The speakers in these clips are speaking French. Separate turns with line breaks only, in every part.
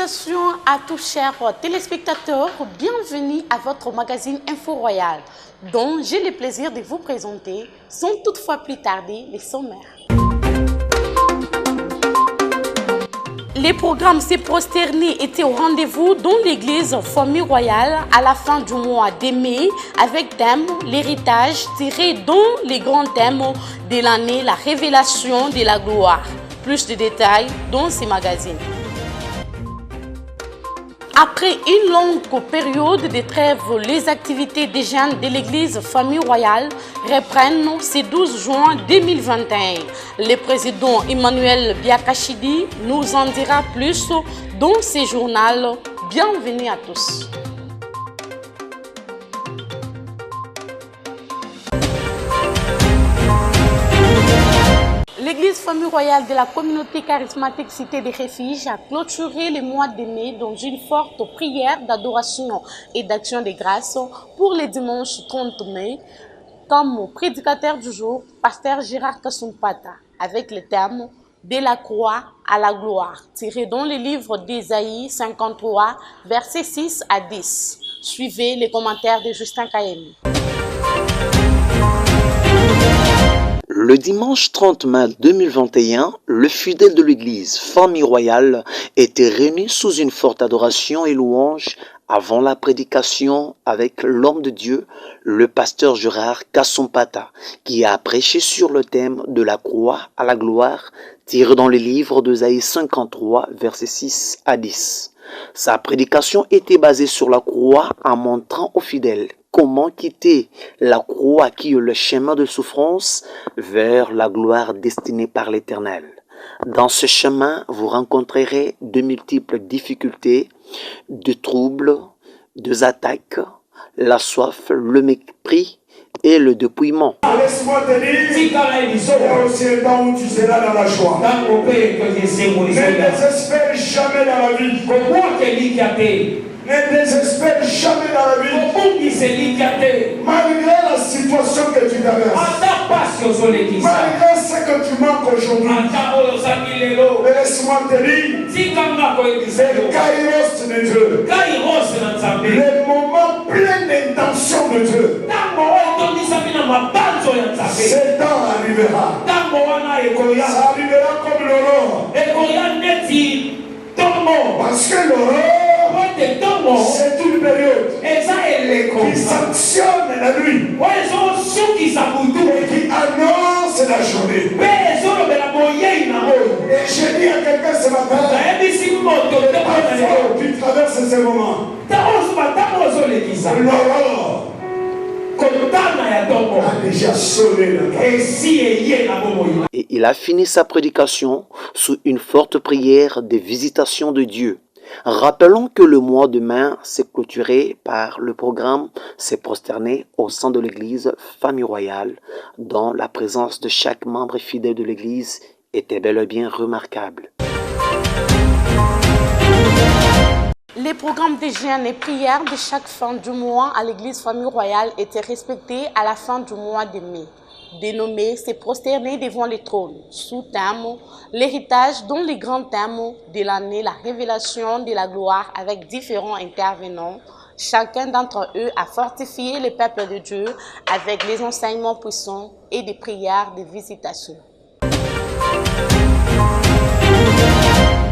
Salutations à tous chers téléspectateurs, bienvenue à votre magazine Info Royal, dont j'ai le plaisir de vous présenter, sans toutefois plus tarder, les sommaires. Les programmes C'est prosterné étaient au rendez-vous dans l'église Famille Royale à la fin du mois de mai avec thème l'héritage tiré dans les grands thèmes de l'année, la révélation de la gloire. Plus de détails dans ces magazines. Après une longue période de trêve, les activités des jeunes de l'église Famille Royale reprennent ce 12 juin 2021. Le président Emmanuel Biakachidi nous en dira plus dans ce journal. Bienvenue à tous. L'église Famille Royale de la communauté charismatique Cité des Refuges a clôturé le mois de mai dans une forte prière d'adoration et d'action de grâce pour le dimanche 30 mai, comme prédicateur du jour, pasteur Gérard Kassumpata, avec le thème « De la croix à la gloire », tiré dans le livre d'Ésaïe 53, versets 6 à 10. Suivez les commentaires de Justin Kaemi.
Le dimanche 30 mai 2021, le fidèle de l'église Famille Royale était réuni sous une forte adoration et louange avant la prédication avec l'homme de Dieu, le pasteur Gérard Kassumpata, qui a prêché sur le thème de la croix à la gloire, tiré dans les livres d'Ésaïe 53, versets 6 à 10. Sa prédication était basée sur la croix en montrant aux fidèles comment quitter la croix qui est le chemin de souffrance vers la gloire destinée par l'Éternel. Dans ce chemin, vous rencontrerez de multiples difficultés, de troubles, des attaques, la soif, le mépris et le dépouillement.
Laisse-moi te dire, il y a aussi un temps où tu seras dans la joie. Ne désespère jamais dans la vie. Ne désespère jamais dans la vie. Malgré la situation que tu traverses, malgré ce que tu manques aujourd'hui, laisse-moi te dire, c'est le kairos de Dieu. Le moment plein d'intention de Dieu. Ce temps arrivera. Ça arrivera comme l'aurore. Parce que l'aurore, c'est une période qui sanctionne la nuit et qui annonce la journée. Et j'ai dit à quelqu'un ce matin, parfois tu traverses ces moments. L'aurore a déjà sonné la.
Et il a fini sa prédication sous une forte prière de visitation de Dieu. Rappelons que le mois de mai s'est clôturé par le programme s'est prosterné au sein de l'église Famille Royale, dont la présence de chaque membre fidèle de l'église était bel et bien remarquable.
Les programmes de jeûne et prières de chaque fin du mois à l'église Famille Royale étaient respectés à la fin du mois de mai. Dénommé « C'est prosterné devant le trône » sous thème l'héritage dans les grands thèmes de l'année, la révélation de la gloire avec différents intervenants. Chacun d'entre eux a fortifié le peuple de Dieu avec les enseignements puissants et des prières de visitation.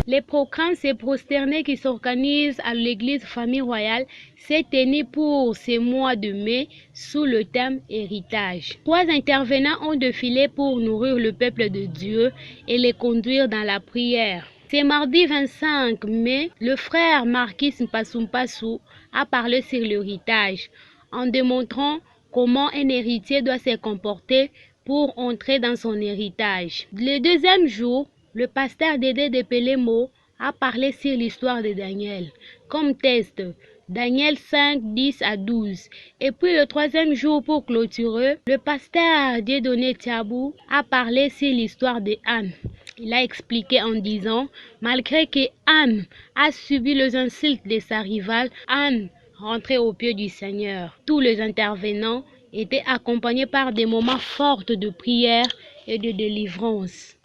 Les programmes C'est prosterné qui s'organisent à l'église Famille Royale s'est tenu pour ce mois de mai sous le thème héritage. 3 intervenants ont défilé pour nourrir le peuple de Dieu et les conduire dans la prière. Ce mardi 25 mai, le frère Marquis Mpasumpasu a parlé sur l'héritage en démontrant comment un héritier doit se comporter pour entrer dans son héritage. Le deuxième jour, le pasteur Dédé de Pelemo a parlé sur l'histoire de Daniel. Comme test, Daniel 5, 10 à 12. Et puis le troisième jour pour clôturer, le pasteur Dieudonné Tiabou a parlé sur l'histoire de Anne. Il a expliqué en disant, malgré que Anne a subi les insultes de sa rivale, Anne rentrait au pied du Seigneur. Tous les intervenants étaient accompagnés par des moments forts de prière et de délivrance.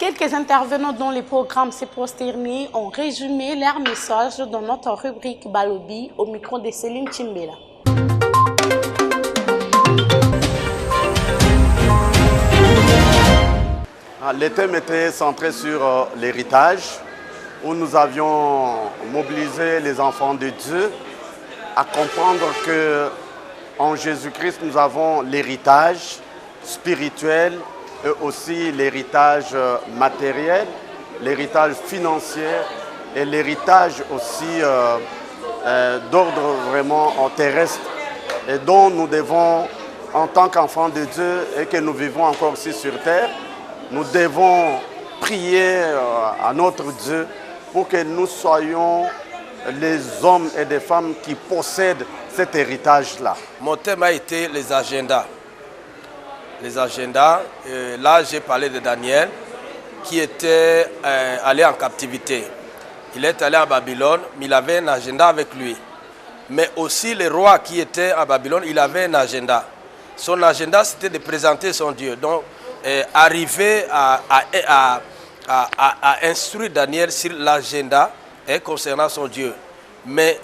Que Quelques intervenants dans le programme Se Prosterner ont résumé leur message dans notre rubrique Balobi au micro de Céline Chimbela.
Le thème était centré sur l'héritage, où nous avions mobilisé les enfants de Dieu à comprendre que en Jésus-Christ, nous avons l'héritage spirituel et aussi l'héritage matériel, l'héritage financier et l'héritage aussi d'ordre vraiment terrestre et dont nous devons, en tant qu'enfants de Dieu et que nous vivons encore ici sur terre, nous devons prier à notre Dieu pour que nous soyons les hommes et des femmes qui possèdent cet héritage-là.
Mon thème a été les agendas. Les agendas, là j'ai parlé de Daniel qui était allé en captivité. Il est allé à Babylone, mais il avait un agenda avec lui. Mais aussi le roi qui était à Babylone, il avait un agenda. Son agenda c'était de présenter son Dieu. Donc arriver à instruire Daniel sur l'agenda concernant son Dieu. Mais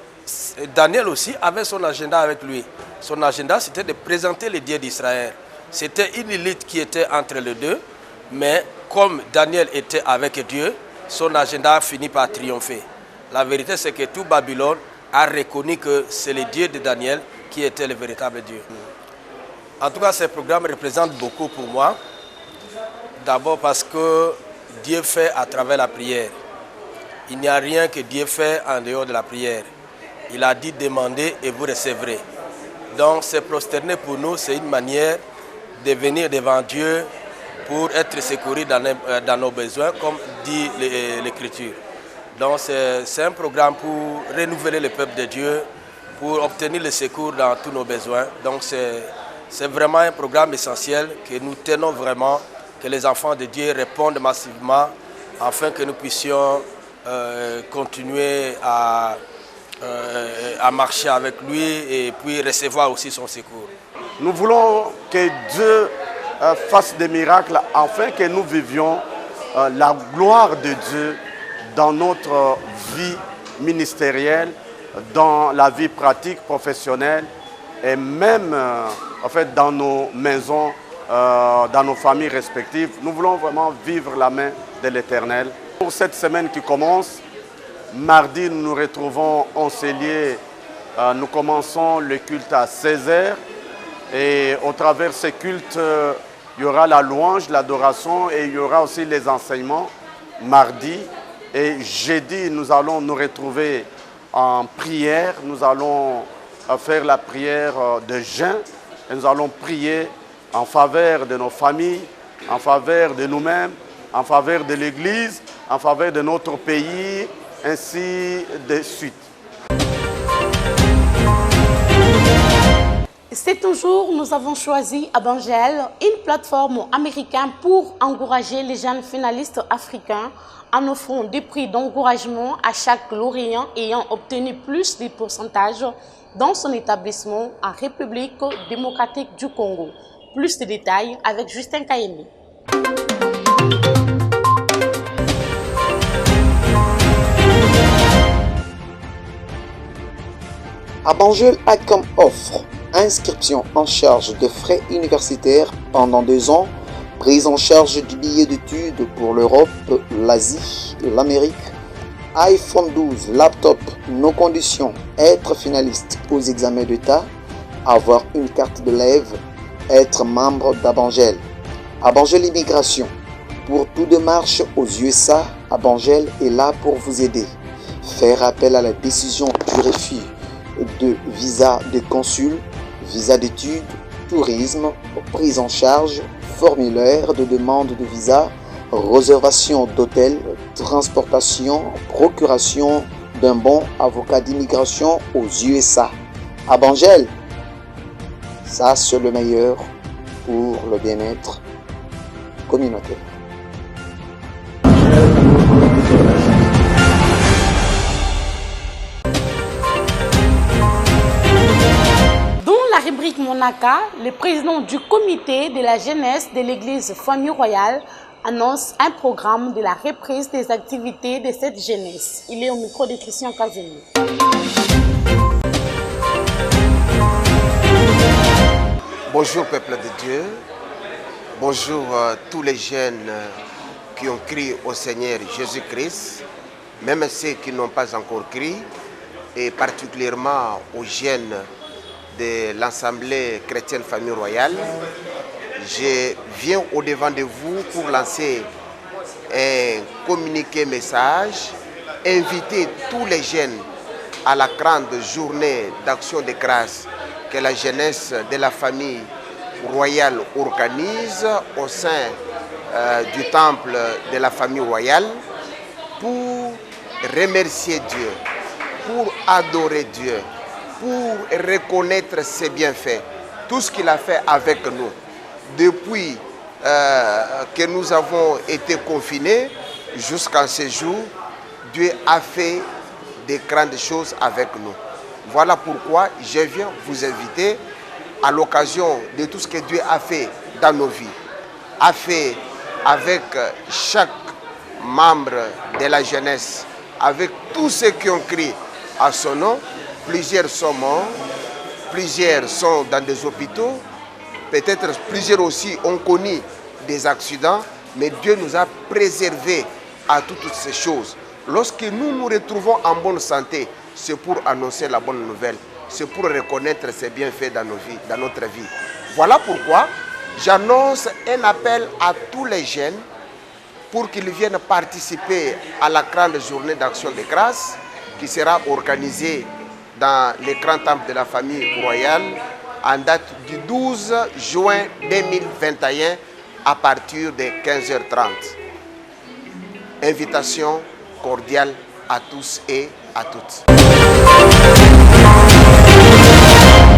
Daniel aussi avait son agenda avec lui. Son agenda, c'était de présenter le Dieu d'Israël. C'était une élite qui était entre les deux, mais comme Daniel était avec Dieu, son agenda a fini par triompher. La vérité, c'est que tout Babylone a reconnu que c'est le Dieu de Daniel qui était le véritable Dieu. En tout cas, ce programme représente beaucoup pour moi. D'abord parce que Dieu fait à travers la prière. Il n'y a rien que Dieu fait en dehors de la prière. Il a dit demandez et vous recevrez. Donc se prosterner pour nous, c'est une manière de venir devant Dieu pour être secouru dans nos besoins, comme dit l'Écriture. Donc c'est un programme pour renouveler le peuple de Dieu, pour obtenir le secours dans tous nos besoins. Donc c'est vraiment un programme essentiel que nous tenons vraiment, que les enfants de Dieu répondent massivement afin que nous puissions continuer à marcher avec lui et puis recevoir aussi son secours.
Nous voulons que Dieu fasse des miracles afin que nous vivions la gloire de Dieu dans notre vie ministérielle, dans la vie pratique, professionnelle et même en fait, dans nos maisons, dans nos familles respectives. Nous voulons vraiment vivre la main de l'Éternel. Pour cette semaine qui commence, mardi, nous nous retrouvons en Célier. Nous commençons le culte à 16h. Et au travers de ces cultes, il y aura la louange, l'adoration et il y aura aussi les enseignements mardi. Et jeudi, nous allons nous retrouver en prière. Nous allons faire la prière de jeûne. Et nous allons prier en faveur de nos familles, en faveur de nous-mêmes, en faveur de l'Église, en faveur de notre pays, ainsi de suite.
C'est toujours, nous avons choisi Abangel, une plateforme américaine pour encourager les jeunes finalistes africains en offrant des prix d'encouragement à chaque lauréat ayant obtenu plus de pourcentages dans son établissement en République démocratique du Congo. Plus de détails avec Justin Kayemi.
Abangel a comme offre inscription en charge de frais universitaires pendant 2 ans, prise en charge du billet d'études pour l'Europe, l'Asie et l'Amérique, iPhone 12, laptop, nos conditions, être finaliste aux examens d'État, avoir une carte de lève, être membre d'Abangel. Abangel Immigration. Pour toute démarche aux USA, Abangel est là pour vous aider. Faire appel à la décision du refus de visa de consul, visa d'études, tourisme, prise en charge, formulaire de demande de visa, réservation d'hôtel, transportation, procuration d'un bon avocat d'immigration aux USA. Abangel, ça c'est le meilleur pour le bien-être communautaire.
Rubrique Monaka, le président du comité de la jeunesse de l'église Famille Royale annonce un programme de la reprise des activités de cette jeunesse. Il est au micro de Christian Kazemi.
Bonjour peuple de Dieu, bonjour tous les jeunes qui ont crié au Seigneur Jésus-Christ, même ceux qui n'ont pas encore crié, et particulièrement aux jeunes de l'Assemblée chrétienne famille royale. Je viens au-devant de vous pour lancer un communiqué message, inviter tous les jeunes à la grande journée d'action de grâce que la jeunesse de la famille royale organise au sein du temple de la famille royale pour remercier Dieu, pour adorer Dieu, pour reconnaître ses bienfaits, tout ce qu'il a fait avec nous. Depuis que nous avons été confinés jusqu'à ce jour, Dieu a fait de grandes choses avec nous. Voilà pourquoi je viens vous inviter à l'occasion de tout ce que Dieu a fait dans nos vies, a fait avec chaque membre de la jeunesse, avec tous ceux qui ont crié à son nom. Plusieurs sont morts, plusieurs sont dans des hôpitaux, peut-être plusieurs aussi ont connu des accidents, mais Dieu nous a préservés à toutes ces choses. Lorsque nous nous retrouvons en bonne santé, c'est pour annoncer la bonne nouvelle, c'est pour reconnaître ses bienfaits dans nos vies, dans notre vie. Voilà pourquoi j'annonce un appel à tous les jeunes pour qu'ils viennent participer à la grande journée d'action de grâce qui sera organisée dans le grand temple de la famille royale en date du 12 juin 2021 à partir de 15h30. Invitation cordiale à tous et à toutes.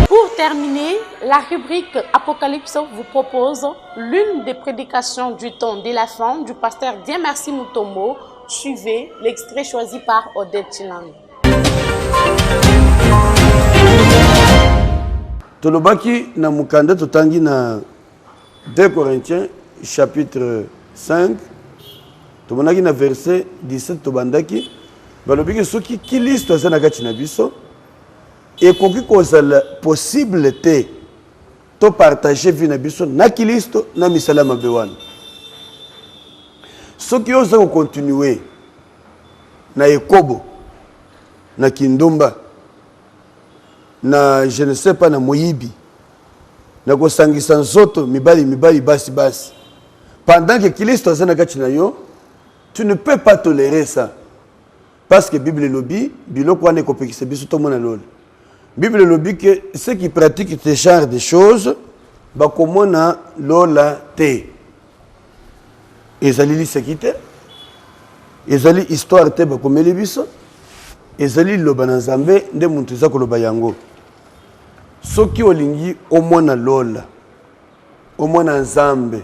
Pour terminer, la rubrique Apocalypse vous propose l'une des prédications du temps de la fin du pasteur Dieu Merci Mutombo. Suivez l'extrait choisi par Odette Chilang.
Tolobaki na mukanda totangi na 2 Corinthiens chapitre 5 tomonaki na verset 17 tobandaki balobiki soki Kristo aza na kati na biso ekoki kozala possible te to partager vie na biso na Kristo na misala mabe wana soki oza ko continuer na ekobo na kindumba na je ne sais pas na moyibi na kosangisa nzoto mibali basi pendant que Kristo aza na kati na yo tu ne peux pas tolérer ça parce que Bible lobby biloko wana ekopekisa biso to mona lolo Bible lobby que ceux qui pratiquent ce genre de choses bakomona lola te ezali liseki te ezali histoire te bakomeli biso ezali loba na Nzambe nde muntu eza koloba yango soki olingi omona lola omona Nzambe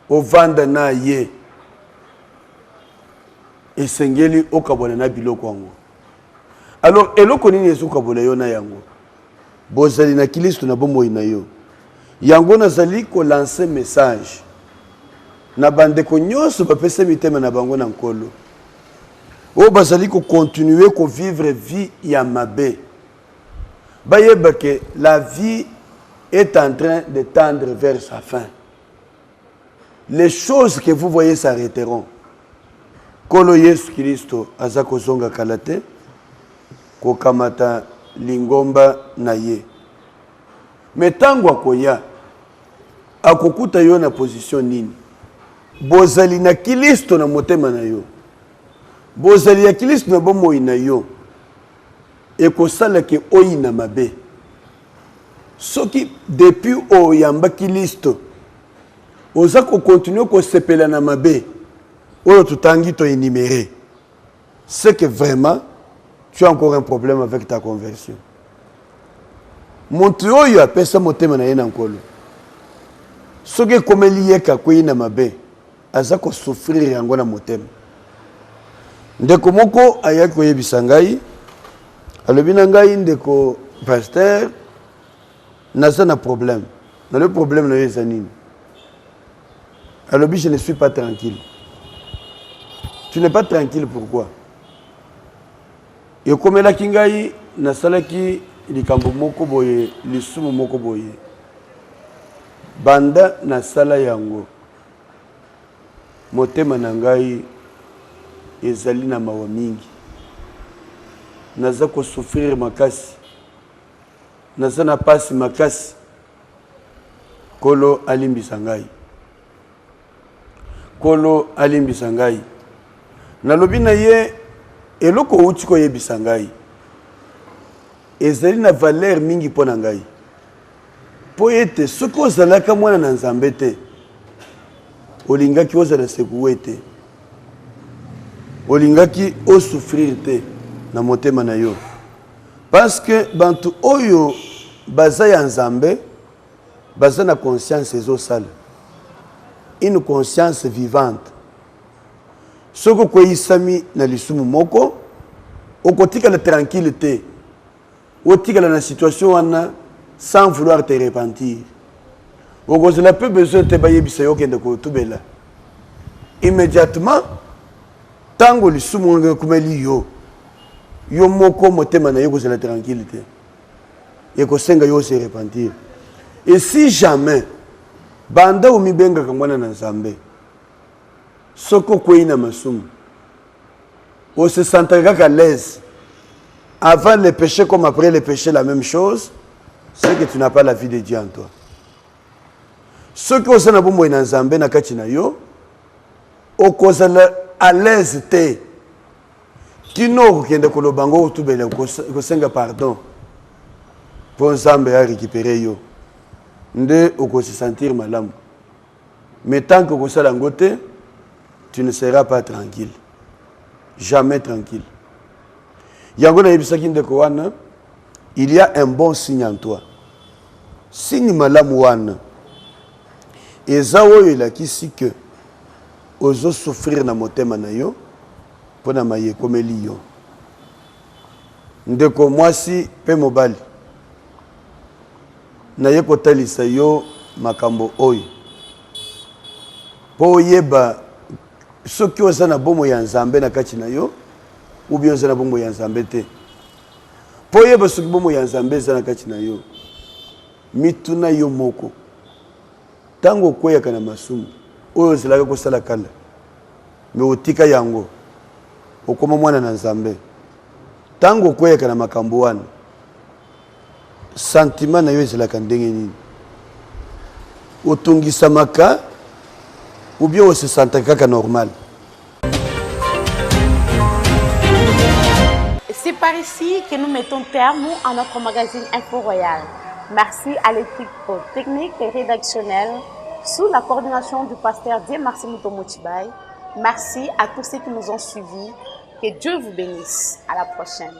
ovanda na ye esengeli okabona na biloko yango alors eloko nini ezokabola yo na yango bozali na Kristo na bomoi na yo yango nazali ko lancer message na bandeko nyonso bapesa mitema na bango na nkolo o bazali ko continuer ko vivre vie ya mabe bayeba que la vie est en train de tendre vers sa fin. Les choses que vous voyez s'arrêteront. Kolo Yesu Kristo azako zonga kalate kokamata lingomba na ye. Metango akoya akokuta yo na position nini? Bozali na Kristo na motema na yo. Bozali ya Kristo na bomoi na yo. Ekosala ke oyi na mabe. Soki depuis oyamba Kristo oza ko continuer ko sepela na mabe. Oyo tutangi to énuméré. C'est que vraiment tu as encore un problème avec ta conversion. Montu oyo apesa motema na ye na nkolo. Soki komeli yeka ko ina mabe. Aza ko souffrir yango na motema. Ndeko moko ayaki koyebisa ngai alobi na ngai ndeko pasteur naza na problème. Na le problème na yeza nini? Alors, je ne suis pas tranquille. Tu n'es pas tranquille, pourquoi? Et comme la kingai, na salaki likambo moko boye, lisumu moko boye. Banda na sala yango. Motema na ngai ezali na mawa mingi. Naza ko souffrir makasi. Naza na pasi makasi. Kolo alimbisa ngai. Kolo alimbisa ngai. Nalobi na ye eloko uti ko yebisa ngai. Ezali na valeur mingi pona ngai. Po ete soko ozalaka mwana na Nzambe te. Olingaki ozala sekuwe te. Olingaki osouffrir te na motema na yo. Parce que bantu oyo baza ya Nzambe baza na conscience ezosala. Une conscience vivante. Soko kweyisami na lisumu moko okotikala tranquillité. Otikala na situation wana sans vouloir te repentir. Okozela peu besoin te bayebisa yo kende ko tubela. Immédiatement tango lisumu ngwe kumeli yo. Yo moko motema na yo kozela tranquillité. Yeko senga yo se repentir. Et si jamais banda umibenga kamwana na Nzambe soko kwina masumu on se sentira à l'aise avant le péché comme après le péché la même chose, c'est que tu n'as pas la vie de Dieu en toi. Ce que osana bombo na Nzambe na kati na yo okozala à l'aise te kino kende ko lobango tubele ko senga pardon pour Nzambe a récupérer yo nde oko se sentir malamu. Mais tant que okosala ngote, tu ne seras pas tranquille. Jamais tranquille. Yango na yebisaki ndeko wana, il y a un bon signe en toi. Signe malamu wana. Eza oyo elakisi que ozo souffrir na motema na yo pona maye komeli yo. Ndeko mwasi pe mobali. Na ye kotalisa yo makambo oyo. Po yeba soki oza na bomo ya Nzambe na kati na yo ou bien oza na bomo ya Nzambe te. Po yeba soki bomo ya Nzambe eza na kati na yo. Mituna yo moko. Tango kweyaka na masumu oyo ozelaka kosala kala. Me otika yango. Okoma mwana na Nzambe. Tango kweyaka na makambo wana. Sentiment na yo ezelaka ndenge nini? Otungisamaka ou bien on se sent kaka normal.
C'est par ici que nous mettons terme à notre magazine Info Royal. Merci à l'équipe technique et rédactionnelle sous la coordination du pasteur Dieu Maxime Tomochibai. Merci à tous ceux qui nous ont suivis. Que Dieu vous bénisse. À la prochaine.